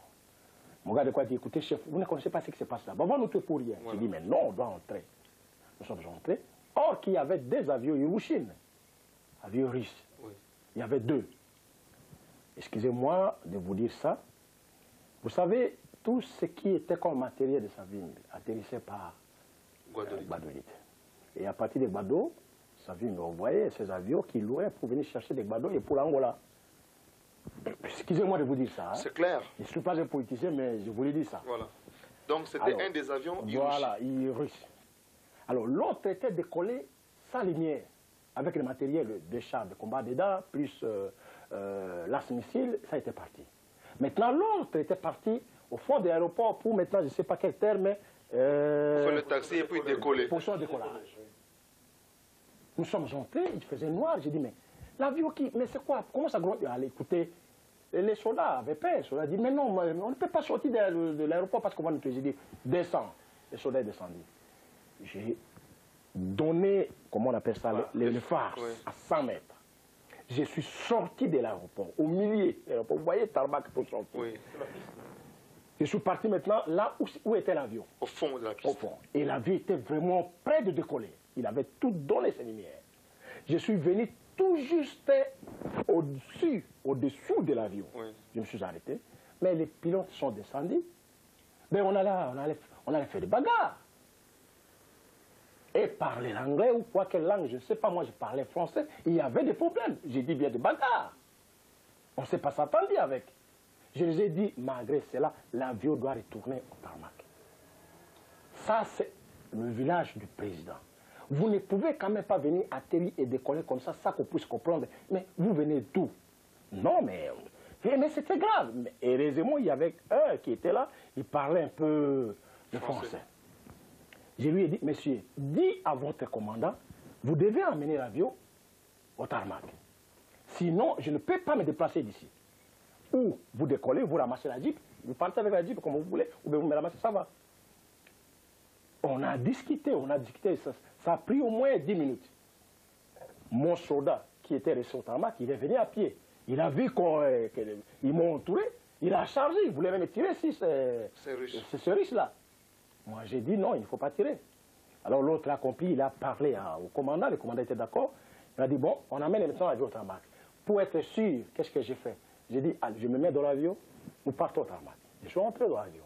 Mon gars de quoi dit, écoutez, chef, vous ne connaissez pas ce qui se passe là. Bon, on va nous tuer pour rien. Voilà. J'ai dit, mais non, on doit entrer. Nous sommes entrés. Or, qu'il y avait des avions Hiroshima, avions russes. Oui. Il y avait 2. Excusez-moi de vous dire ça. Vous savez, tout ce qui était comme matériel de Savimbi atterrissait par Badolite. Et à partir de Bado, Savimbi envoyait ces avions qui louaient pour venir chercher des Bado et pour l'Angola. Excusez-moi de vous dire ça. Hein. C'est clair. Je ne suis pas un politicien, mais je voulais dire ça. Voilà. Donc c'était un des avions Voilà, russe. Alors l'autre était décollé sans lumière, avec le matériel de chars de combat dedans, plus l'as-missile, ça était parti. Maintenant l'autre était parti au fond de l'aéroport pour maintenant, je ne sais pas quel terme, pour faire le taxi et puis décoller. Pour son décollage. Nous sommes entrés, il faisait noir, j'ai dit, mais l'avion qui, mais c'est quoi? Comment ça gronde? Allez, écoutez, les soldats avaient peur. Les soldats ont dit, mais non, on ne peut pas sortir de l'aéroport parce qu'on va nous tuer. J'ai dit, descends. Les soldats sont descendus. J'ai donné, comment on appelle ça, les phares à 100 mètres. Je suis sorti de l'aéroport, au milieu de l'aéroport. Vous voyez, tarmac pour sortir. Oui. Je suis parti maintenant là où était l'avion. Au fond de la piste. Au fond. Et l'avion était vraiment prêt de décoller. Il avait tout donné ses lumières. Je suis venu tout juste au-dessous de l'avion. Oui. Je me suis arrêté. Mais les pilotes sont descendus. Mais on allait faire des bagarres. Et parler l'anglais ou quoi, quelle langue, je ne sais pas, moi je parlais français, il y avait des problèmes. J'ai dit bien des bagarres. On ne s'est pas s'attendre avec. Je les ai dit, malgré cela, l'avion doit retourner au tarmac. Ça, c'est le village du président. Vous ne pouvez quand même pas venir atterrir et décoller comme ça qu'on puisse comprendre. Mais vous venez d'où? Non, mais c'était grave. Mais heureusement, il y avait un qui était là, il parlait un peu le français. Je lui ai dit, monsieur, dis à votre commandant, vous devez emmener l'avion au tarmac. Sinon, je ne peux pas me déplacer d'ici. Ou vous décollez, vous ramassez la Jeep, vous partez avec la Jeep comme vous voulez, ou bien vous me ramassez, ça va. On a discuté, ça a pris au moins 10 minutes. Mon soldat, qui était resté au tarmac, il est venu à pied. Il a vu qu'ils m'ont entouré, il a chargé, il voulait même tirer si c'est ce russe-là. Moi, j'ai dit non, il ne faut pas tirer. Alors l'autre l'a compris, il a parlé au commandant, le commandant était d'accord. Il a dit, bon, on amène maintenant l'avion au tarmac. Pour être sûr, qu'est-ce que j'ai fait? J'ai dit, allez, je me mets dans l'avion, nous partons au tarmac. Je suis entré dans l'avion.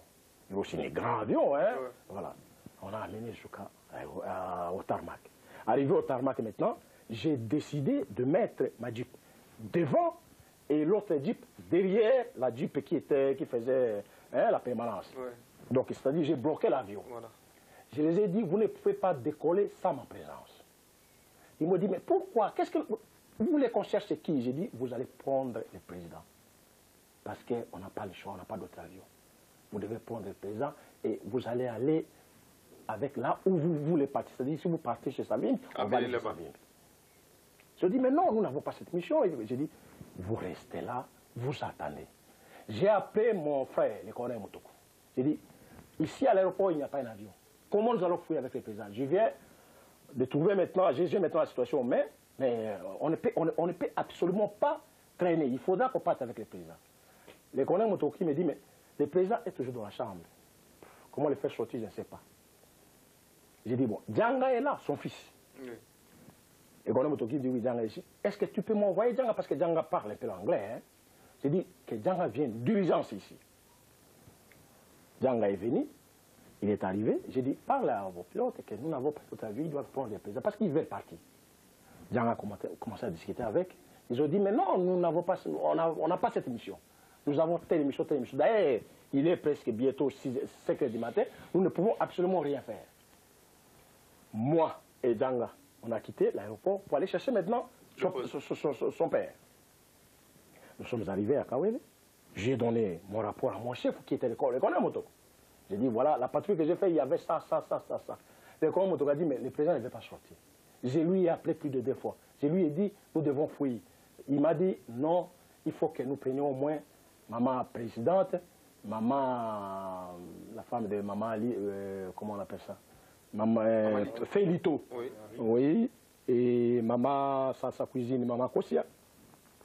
Il y a aussi un grand avion, hein. Ouais. Voilà. On a amené au tarmac. Arrivé au tarmac maintenant, j'ai décidé de mettre ma Jeep devant et l'autre Jeep derrière la Jeep qui faisait la permanence. Ouais. Donc, c'est-à-dire, j'ai bloqué l'avion. Voilà. Je les ai dit, vous ne pouvez pas décoller sans ma présence. Ils m'ont dit, mais pourquoi? Qu'est-ce que vous voulez qu'on cherche qui? J'ai dit, vous allez prendre le président. Parce qu'on n'a pas le choix, on n'a pas d'autre avion. Vous devez prendre le président et vous allez aller avec là où vous voulez partir. C'est-à-dire, si vous partez chez Savine, on va aller chez Savine. Je dis, mais non, nous n'avons pas cette mission. J'ai dit, vous restez là, vous attendez. J'ai appelé mon frère, le colonel Motoko. J'ai dit, ici à l'aéroport, il n'y a pas un avion. Comment nous allons fouiller avec le président? Je viens de trouver maintenant, j'ai maintenant la situation, mais on ne peut absolument pas traîner. Il faudra qu'on parte avec le président. Le colonel Motoki me dit, mais le président est toujours dans la chambre. Comment le faire sortir, je ne sais pas. J'ai dit, bon, Djanga est là, son fils. Oui. Le colonel Motoki dit, oui, Djanga est ici. Est-ce que tu peux m'envoyer Djanga? Parce que Djanga parle un peu l'anglais. Hein? J'ai dit que Djanga vient d'urgence ici. Djanga est venu. Il est arrivé, j'ai dit, parle à vos pilotes que nous n'avons pas toute la vie, ils doivent prendre les présidents, parce qu'ils veulent partir. Djang a commencé à discuter avec. Ils ont dit, mais non, nous n'avons pas, on n'a pas cette mission. Nous avons telle mission, telle mission. D'ailleurs, il est presque bientôt 5 heures du matin, nous ne pouvons absolument rien faire. Moi et Djanga, on a quitté l'aéroport pour aller chercher maintenant son père. Nous sommes arrivés à Kawele. J'ai donné mon rapport à mon chef, qui était le colonel Moto. J'ai dit, voilà, la patrouille que j'ai faite, il y avait ça. Le colonel Moto a dit, mais le président ne veut pas sortir. Je lui ai appelé plus de 2 fois. Je lui ai dit, nous devons fouiller. Il m'a dit, non, il faut que nous prenions au moins maman présidente, maman, la femme de maman Ali, comment on appelle ça? Maman Félito. Oui. Oui. Et maman, sa cuisine, maman Kosia.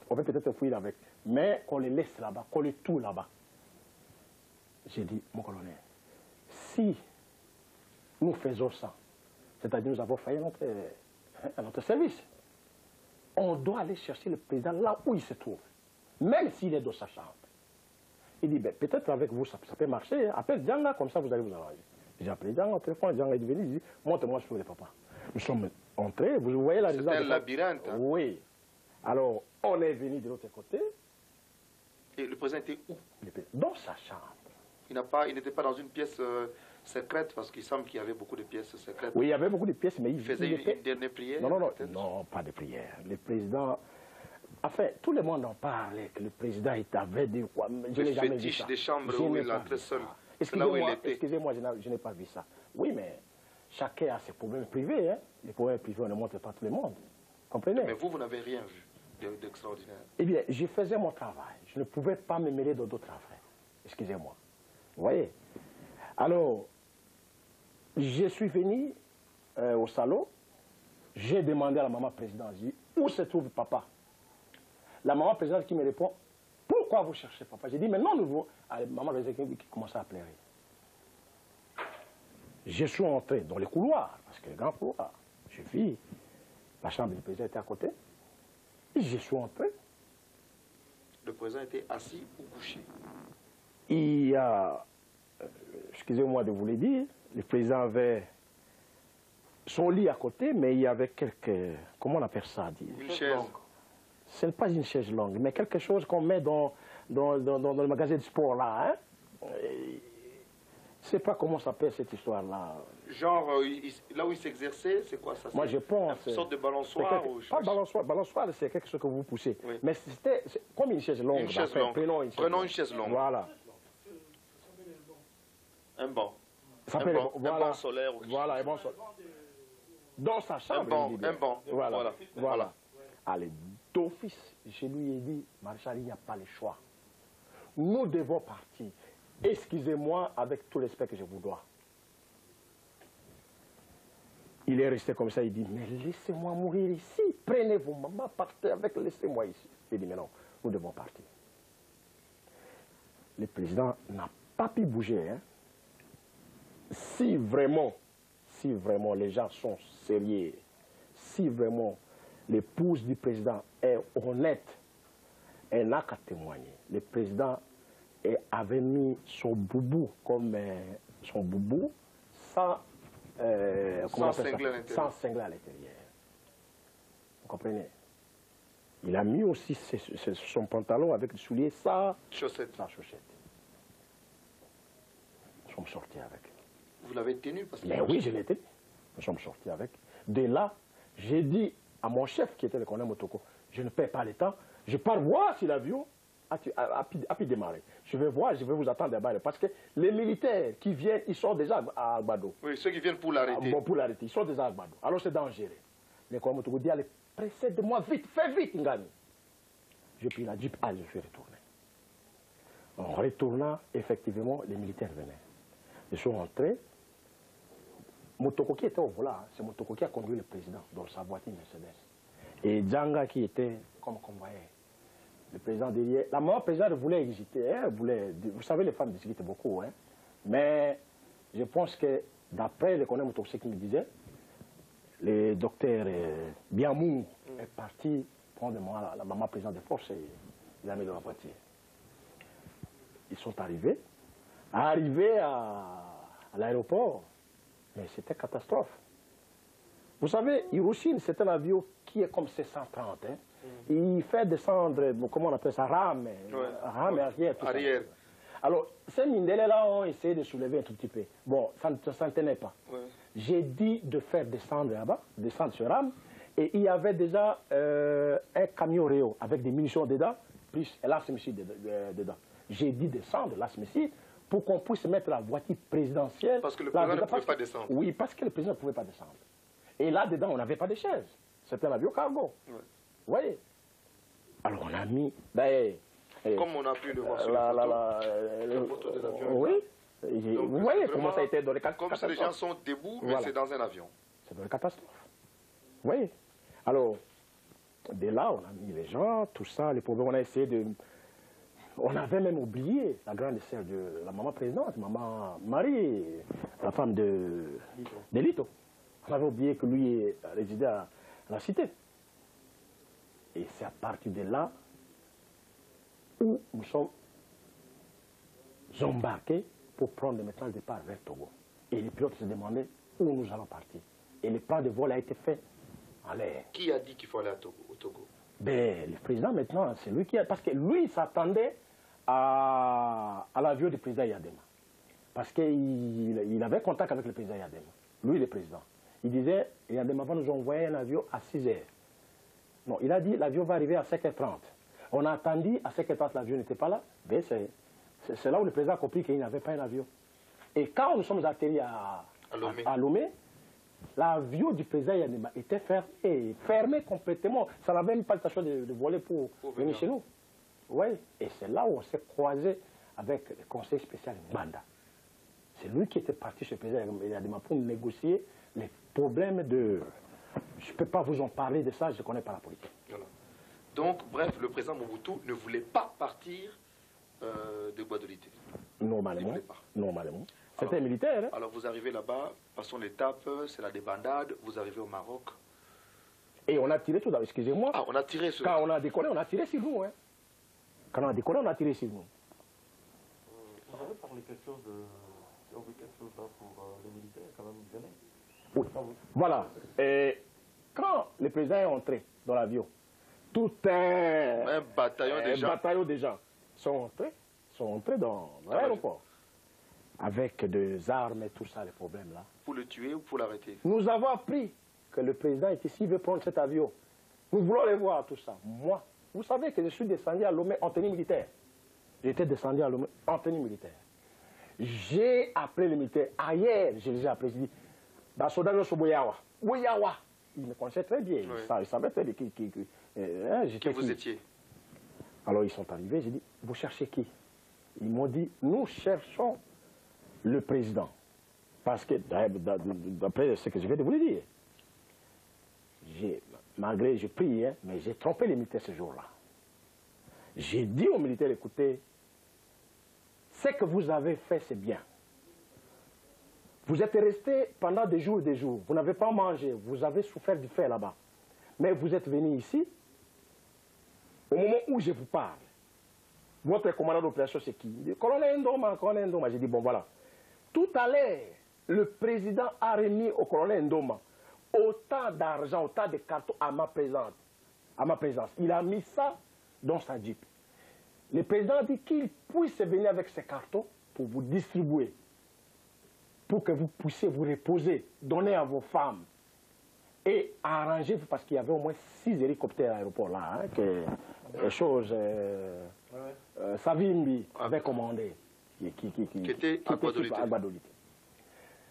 On peut peut-être fouiller avec. Mais qu'on les laisse là-bas, qu'on les tue là-bas. J'ai dit, mon colonel, si nous faisons ça, c'est-à-dire nous avons failli à notre service, on doit aller chercher le président là où il se trouve, même s'il est dans sa chambre. Il dit, ben, peut-être avec vous, ça peut marcher. Appelle Djanga, comme ça vous allez vous arranger. J'ai appelé Djanga au téléphone, Djanga est venu, il dit, montre-moi sur le papa. Nous sommes entrés, vous voyez la résidence. C'était un labyrinthe. Hein? Oui. Alors, on est venu de l'autre côté. Et le président était où? Dans sa chambre. Il n'était pas dans une pièce secrète, parce qu'il semble qu'il y avait beaucoup de pièces secrètes. Oui, il y avait beaucoup de pièces, mais il faisait une dernière prière. Non, pas de prière. Le président, enfin, tout le monde en parlait, que le président avait dit quoi. Je n'ai jamais vu ça. Des chambres où il entrait seul. Excusez-moi, je n'ai pas vu ça. Oui, mais chacun a ses problèmes privés. Hein. Les problèmes privés, on ne montre pas tout le monde. Comprenez? Mais vous n'avez rien vu d'extraordinaire. Eh bien, je faisais mon travail. Je ne pouvais pas me mêler dans d'autres affaires. Excusez-moi. Vous voyez? Alors, je suis venu au salon, j'ai demandé à la maman présidente, j'ai dit, où se trouve papa? La maman présidente qui me répond, pourquoi vous cherchez papa? J'ai dit, mais non, nous allez, maman présidente qui commençait à pleurer. Je suis entré dans le couloir, parce que le grand couloir, je vis, la chambre du président était à côté, et je suis entré. Le président était assis ou couché? Il y a, excusez-moi de vous le dire, le président avait son lit à côté, mais il y avait quelques, comment on appelle ça? Une chaise. Ce n'est pas une chaise longue, mais quelque chose qu'on met dans le magasin de sport là. Hein? Je ne sais pas comment s'appelle cette histoire-là. Genre, là où il s'exerçait, c'est quoi ça? Moi, je pense... Une sorte de balançoire Pas balançoire. Balançoire, c'est quelque chose que vous poussez. Oui. Mais c'était comme une chaise longue. Une chaise longue. Prenons une chaise longue. Voilà. Un banc. Un banc solaire. Voilà, un banc solaire. Dans sa chambre. Un banc. Voilà. Allez, d'office, je lui ai dit, Maréchal, il n'y a pas le choix. Nous devons partir. Excusez-moi avec tout le respect que je vous dois. Il est resté comme ça, il dit, mais laissez-moi mourir ici, prenez vos mamans, partez avec, laissez-moi ici. Il dit, mais non, nous devons partir. Le président n'a pas pu bouger. Hein. Si vraiment les gens sont sérieux, si vraiment l'épouse du président est honnête, elle n'a qu'à témoigner. Le président avait mis son boubou comme son boubou sans cingler à l'intérieur. Vous comprenez? Il a mis aussi son pantalon avec des souliers sans chaussette. Nous sommes sortis avec. Vous l'avez tenu parce que... Mais oui, je l'ai tenu. Nous sommes sortis avec. De là, j'ai dit à mon chef qui était le colonel Motoko, je ne perds pas le temps, je pars voir si l'avion a pu démarrer. Je vais voir, je vais vous attendre là-bas. Parce que les militaires qui viennent, ils sont déjà à Agbado. Oui, ceux qui viennent pour l'arrêter. Bon, pour l'arrêter, ils sont déjà à Agbado. Alors c'est dangereux. Le colonel Motoko dit, allez, précède-moi vite, fais vite, Ngani. J'ai pris la jeep, allez, je suis retourné. En retournant, effectivement, les militaires venaient. Ils sont rentrés. Motoko qui était au volant, c'est Motoko qui a conduit le président dans sa voiture Mercedes. Et Djanga qui était comme convoyeur. Le président derrière. La maman présidente voulait hésiter. Hein, vous savez, les femmes discutent beaucoup. Hein, mais je pense que, d'après le colonel Motoko, ce qu'il me disait, le docteur Biamou est parti prendre la maman présidente de force et il l'a mis dans la voiture. Ils sont arrivés. Arrivés à l'aéroport, mais c'était catastrophe. Vous savez, Hiroshima, c'est un avion qui est comme C-130. Hein. Il fait descendre, comment on appelle ça, rame arrière. Tout arrière. Ça. Alors, ces Mindele-là ont essayé de soulever un tout petit peu. Bon, ça ne tenait pas. Ouais. J'ai dit de faire descendre là-bas, descendre ce rame, et il y avait déjà un camion Réo avec des munitions dedans, plus l'as-missile dedans. J'ai dit descendre l'as-missile pour qu'on puisse mettre la voiture présidentielle. Parce que le président ne pouvait pas descendre. Oui, parce que le président ne pouvait pas descendre. Et là-dedans, on n'avait pas de chaise. C'était un avion cargo. Oui. Vous voyez? Alors on a mis... comme on a pu le voir sur la photo des avions. Oui. Vous voyez comment ça a été dans les catastrophes. Comme si les gens sont debout, mais c'est dans un avion. C'est dans les catastrophes. Vous voyez? Alors, dès là, on a mis les gens, tout ça, les problèmes, on a essayé de... On avait même oublié la grande sœur de la maman présidente, maman Marie, la femme de Lito. On avait oublié que lui résidait à la cité. Et c'est à partir de là où nous sommes embarqués pour prendre maintenant le départ vers Togo. Et les pilotes se demandaient où nous allons partir. Et le plan de vol a été fait en l'air. Qui a dit qu'il faut aller au Togo? Ben, le président maintenant, c'est lui qui a... Parce que lui, s'attendait à l'avion du président Yadema. Parce qu'il avait contact avec le président Yadema. Lui, le président. Il disait, Yadema va nous envoyer un avion à 6 heures. Non, il a dit, l'avion va arriver à 5h30. On a attendu, à 5h30, l'avion n'était pas là. Ben, c'est là où le président a compris qu'il n'avait pas un avion. Et quand nous sommes atterris à Lomé, l'avion du président Yadema était fermé complètement. Ça n'avait même pas le tâche de voler pour venir chez nous. Oui, et c'est là où on s'est croisé avec le conseil spécial Banda. C'est lui qui était parti chez le président Yadema pour négocier les problèmes de... Je ne peux pas vous en parler de ça, je ne connais pas la politique. Voilà. Donc, bref, le président Mobutu ne voulait pas partir de Guadeloupe. Normalement. Normalement. C'était militaire. Hein? Alors, vous arrivez là-bas, passons l'étape, c'est la débandade, vous arrivez au Maroc. Et on a tiré tout d'abord, excusez-moi. Ah, on a tiré sur... Quand on a décollé, on a tiré sur nous. Hein? Quand on a décollé, on a tiré sur nous. Vous avez parlé quelque chose là pour les militaires, quand même, venez. Oui. Voilà. Et quand le président est entré dans l'avion, tout un bataillon de gens sont entrés dans l'aéroport. Avec des armes et tout ça, les problèmes là. Pour le tuer ou pour l'arrêter? Nous avons appris que le président est ici, veut prendre cet avion. Nous voulons les voir, tout ça. Moi, vous savez que je suis descendu à Lomé en tenue militaire. J'étais descendu à Lomé en tenue militaire. J'ai appelé les militaires. Ailleurs, je les ai appelés. J'ai dit, Basodago Soboyawa. Boyawa. Ils me connaissaient très bien. Oui. Ils savaient très bien qui vous étiez. Alors ils sont arrivés. J'ai dit, vous cherchez qui? Ils m'ont dit, nous cherchons le président. Parce que, d'après ce que je viens de vous le dire, malgré, j'ai prié, mais j'ai trompé les militaires ce jour-là. J'ai dit aux militaires, écoutez, ce que vous avez fait, c'est bien. Vous êtes restés pendant des jours et des jours. Vous n'avez pas mangé. Vous avez souffert du fer là-bas. Mais vous êtes venus ici. Au moment où je vous parle, votre commandant d'opération, c'est qui? Colonel Ndoma, colonel Ndoma. J'ai dit, bon voilà. Tout à l'heure, le président a remis au colonel Ndoma autant d'argent, autant de cartons à ma présence. Il a mis ça dans sa jeep. Le président a dit qu'il puisse venir avec ces cartons pour vous distribuer, pour que vous puissiez vous reposer, donner à vos femmes et arranger, parce qu'il y avait au moins 6 hélicoptères à l'aéroport là, hein, que Savimbi avait commandé, qui était à Gbadolite.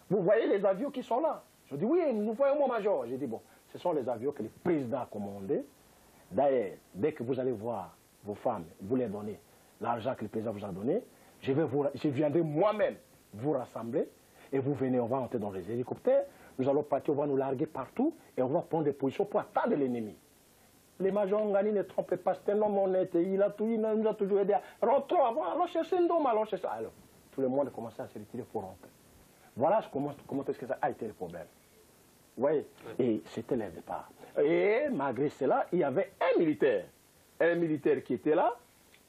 Vous voyez les avions qui sont là? Je dis oui, nous voyons mon major. J'ai dit bon, ce sont les avions que le président a commandés. D'ailleurs, dès que vous allez voir vos femmes, vous les donnez l'argent que le président vous a donné, je viendrai moi-même vous rassembler et vous venez, on va entrer dans les hélicoptères, nous allons partir, on va nous larguer partout et on va prendre des positions pour attendre l'ennemi. Les majors Ngani ne trompez pas, c'est un homme honnête, il nous a toujours aidé. Rentrons avant, allons chercher un homme, allons chercher. Alors, tout le monde a commencé à se retirer pour rentrer. Voilà comment est-ce que ça a été le problème. Vous voyez? Et c'était le départ. Et malgré cela, il y avait un militaire qui était là,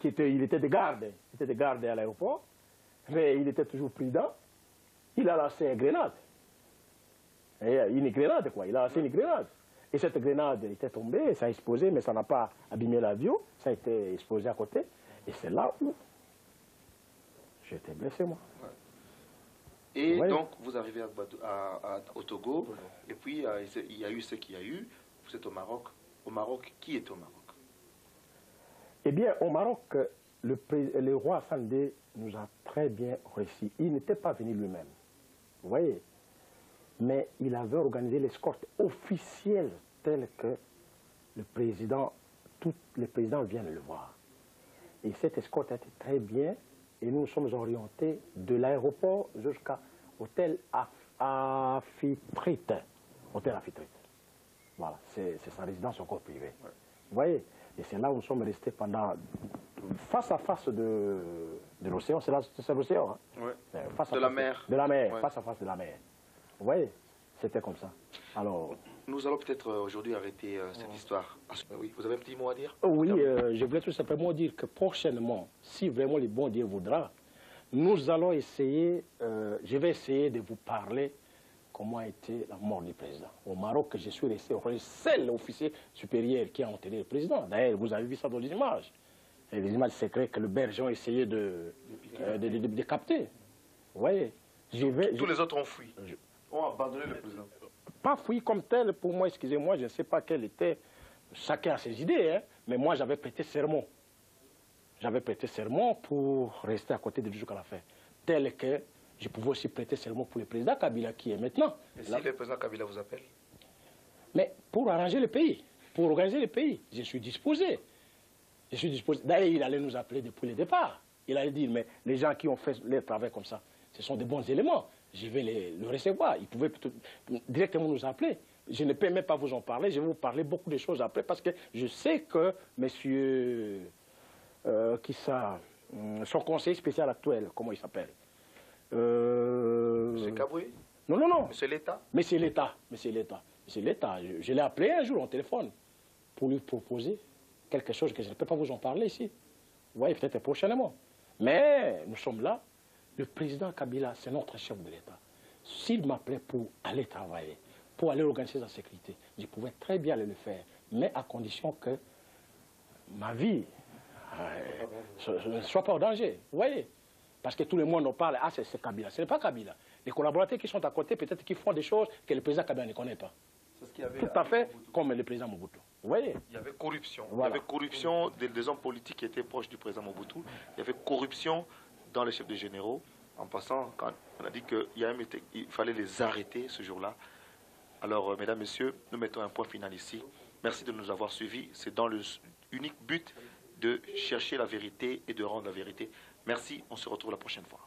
il était de garde à l'aéroport, mais il était toujours prudent. Il a lancé une grenade. Une grenade, quoi. Il a lancé une grenade. Et cette grenade, elle était tombée, ça a explosé, mais ça n'a pas abîmé l'avion. Ça a été explosé à côté. Et c'est là où j'étais blessé, moi. Ouais. Et donc, vous arrivez au Togo, et puis il y a eu ce qu'il y a eu. Vous êtes au Maroc. Au Maroc, qui est au Maroc? Eh bien, au Maroc, le roi Hassan II nous a très bien réussi. Il n'était pas venu lui-même. Vous voyez? Mais il avait organisé l'escorte officielle telle que tous les présidents viennent le voir. Et cette escorte a été très bien. Et nous nous sommes orientés de l'aéroport jusqu'à l'hôtel Afitrite. Hôtel Afitrite. Voilà, c'est sa résidence encore privée. Ouais. Vous voyez? Et c'est là où nous sommes restés pendant... face à face de l'océan. C'est l'océan, hein? Ouais. De la mer. De la mer, ouais. Face à face de la mer. Vous voyez? C'était comme ça. Alors... Nous allons peut-être aujourd'hui arrêter cette histoire. Oui, vous avez un petit mot à dire? Oui, je voulais tout simplement dire que prochainement, si vraiment le bon Dieu voudra, nous allons essayer, je vais essayer de vous parler comment a été la mort du président. Au Maroc, je suis resté le seul officier supérieur qui a enterré le président. D'ailleurs, vous avez vu ça dans les images. Et les images secrètes que le berger a essayé de capter. Vous voyez? Tous les autres ont fui. Ont abandonné le président. Pas fui comme tel, pour moi, excusez-moi, je ne sais pas quelle était, chacun a ses idées, hein, mais moi j'avais prêté serment. J'avais prêté serment pour rester à côté de lui jusqu'à la fin. Tel que je pouvais aussi prêter serment pour le président Kabila qui est maintenant. Et si le président Kabila vous appelle? Mais pour arranger le pays, pour organiser le pays, je suis disposé. D'ailleurs, il allait nous appeler depuis le départ. Il allait dire, mais les gens qui ont fait leur travail comme ça, ce sont des bons éléments. Je vais le recevoir. Ils pouvaient directement nous appeler. Je ne peux même pas vous en parler. Je vais vous parler beaucoup de choses après parce que je sais que monsieur, son conseiller spécial actuel, comment il s'appelle? Monsieur Kaboué? Non. Monsieur l'État? Monsieur l'État. Je l'ai appelé un jour au téléphone pour lui proposer quelque chose que je ne peux pas vous en parler ici. Vous voyez, peut-être prochainement. Mais nous sommes là. Le président Kabila, c'est notre chef de l'État. S'il m'appelait pour aller travailler, pour aller organiser sa sécurité, je pouvais très bien le faire, mais à condition que ma vie ne soit pas en danger. Vous voyez? Parce que tout le monde en parle, ah c'est Kabila. Ce n'est pas Kabila. Les collaborateurs qui sont à côté, peut-être qu'ils font des choses que le président Kabila ne connaît pas. Tout à fait comme le président Mobutu. Vous voyez? Il y avait corruption. Voilà. Il y avait corruption des hommes politiques qui étaient proches du président Mobutu. Il y avait corruption dans les chefs de généraux. En passant, quand on a dit qu'il fallait les arrêter ce jour-là. Alors, mesdames, messieurs, nous mettons un point final ici. Merci de nous avoir suivis. C'est dans le unique but de chercher la vérité et de rendre la vérité. Merci, on se retrouve la prochaine fois.